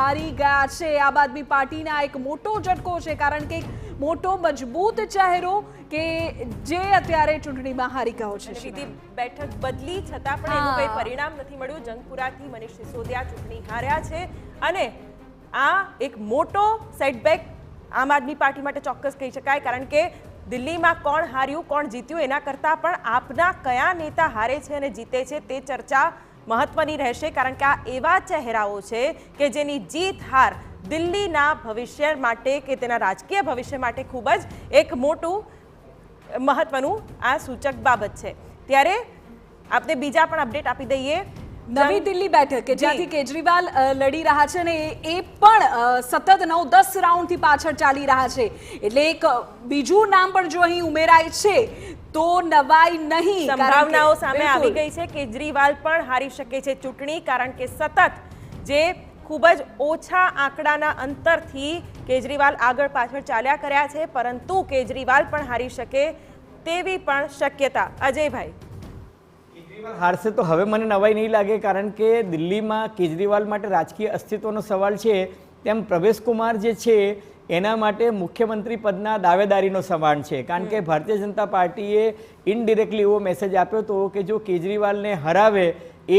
હારી ગયા છે। આમ આદમી પાર્ટીના એક મોટો ઝટકો છે, કારણ કે મોટો મજબૂત ચહેરો કે જે અત્યારે ચૂંટણીમાં હારી ગયો છે। સીધી બેઠક બદલી છતાં પણ એનું કોઈ પરિણામ નથી મળ્યું। જંગપુરાથી મનીષ સિસોદિયા ચૂંટણી હાર્યા છે અને આ એક મોટો સેટબેક આમ આદમી પાર્ટી માટે ચોક્કસ કહી શકાય, કારણ કે દિલ્હીમાં કોણ હાર્યું કોણ જીત્યું એના કરતાં પણ આપના કયા નેતા હારે છે અને જીતે છે તે ચર્ચા મહત્વની રહેશે, કારણ કે આ એવા ચહેરાઓ છે કે જેની જીત હાર દિલ્હીના ભવિષ્ય માટે કે તેના રાજકીય ભવિષ્ય માટે ખૂબ જ એક મોટું મહત્વનું આ સૂચક બાબત છે। ત્યારે આપણે બીજા પણ અપડેટ આપી દઈએ। નવી દિલ્હી બેઠક કે જ્યાંથી કેજરીવાલ લડી રહ્યા છે ને એ પણ સતત 9-10 રાઉન્ડથી પાછળ ચાલી રહ્યા છે, એટલે એક બીજું નામ પણ જો અહીં ઉમેરાય છે તો નવાઈ નહીં। સંભાવનાઓ સામે આવી ગઈ છે, કેજરીવાલ પણ હારી શકે છે ચૂંટણી, કારણ કે સતત જે ખૂબ જ ઓછા આંકડાના અંતરથી કેજરીવાલ આગળ પાછળ ચાલ્યા કર્યા છે, પરંતુ કેજરીવાલ પણ હારી શકે તેવી પણ શક્યતા। અજયભાઈ, કેજરીવાલ હારશે તો હવે મને નવાઈ નહીં લાગે, કારણ કે દિલ્હીમાં કેજરીવાલ માટે રાજકીય અસ્તિત્વનો સવાલ છે, તેમ પ્રવેશ કુમાર જે છે એના માટે મુખ્યમંત્રી પદના દાવેદારીનો સવાલ છે, કારણ કે ભારતીય જનતા પાર્ટીએ ઇનડિરેક્ટલી એવો મેસેજ આપ્યો હતો કે જો કેજરીવાલને હરાવે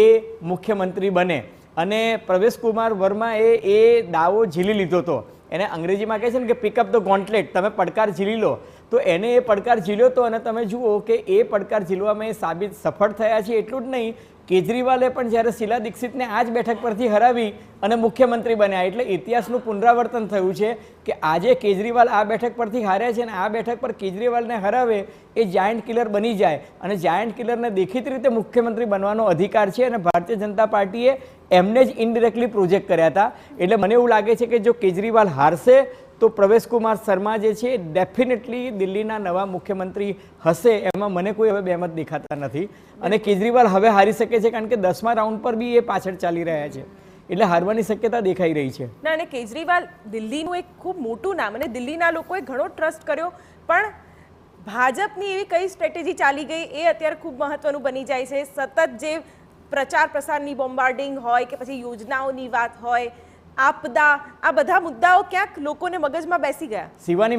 એ મુખ્યમંત્રી બને, અને પ્રવેશ કુમાર વર્માએ એ દાવો ઝીલી લીધો હતો। એને અંગ્રેજીમાં કહે છે ને કે પિકઅપ ધ ગોન્ટલેટ, તમે પડકાર ઝીલી લો, તો એને એ પડકાર ઝીલ્યો હતો અને તમે જુઓ કે એ પડકાર ઝીલવામાં એ સાબિત સફળ થયા છે। એટલું જ નહીં, કેજરીવાલે પણ જ્યારે શીલા દીક્ષિતને આ જ બેઠક પરથી હરાવી અને મુખ્યમંત્રી બન્યા, એટલે ઇતિહાસનું પુનરાવર્તન થયું છે કે આજે કેજરીવાલ આ બેઠક પરથી હાર્યા છે અને આ બેઠક પર કેજરીવાલને હરાવે એ જાયન્ટ કિલર બની જાય, અને જાયન્ટ કિલરને દેખીતી રીતે મુખ્યમંત્રી બનવાનો અધિકાર છે, અને ભારતીય જનતા પાર્ટીએ એમને જ ઇનડિરેક્ટલી પ્રોજેક્ટ કર્યા હતા। એટલે મને એવું લાગે છે કે જો કેજરીવાલ હારશે તો પ્રવેશ કુમાર શર્મા જે છે ડેફિનેટલી દિલ્હીના નવા મુખ્યમંત્રી હશે, એમાં મને કોઈ હવે બેમત દેખાતા નથી, અને કેજરીવાલ હવે હારી શકે છે, કારણ કે 10મા રાઉન્ડ પર બી એ પાછળ ચાલી રહ્યા છે, એટલે હારવાની શક્યતા દેખાઈ રહી છે। ના, અને કેજરીવાલ દિલ્હીનું એક ખૂબ મોટું નામ, અને દિલ્હીના લોકોએ ઘણો ટ્રસ્ટ કર્યો, પણ ભાજપની એવી કઈ સ્ટ્રેટેજી ચાલી ગઈ એ અત્યારે ખૂબ મહત્વનું બની જાય છે। સતત જે પ્રચાર પ્રસારની બોમ્બાર્ડિંગ હોય કે પછી યોજનાઓની વાત હોય, આપદા, આ બધા મુદ્દાઓ ક્યાંક લોકોને મગજમાં બેસી ગયા। શિવાની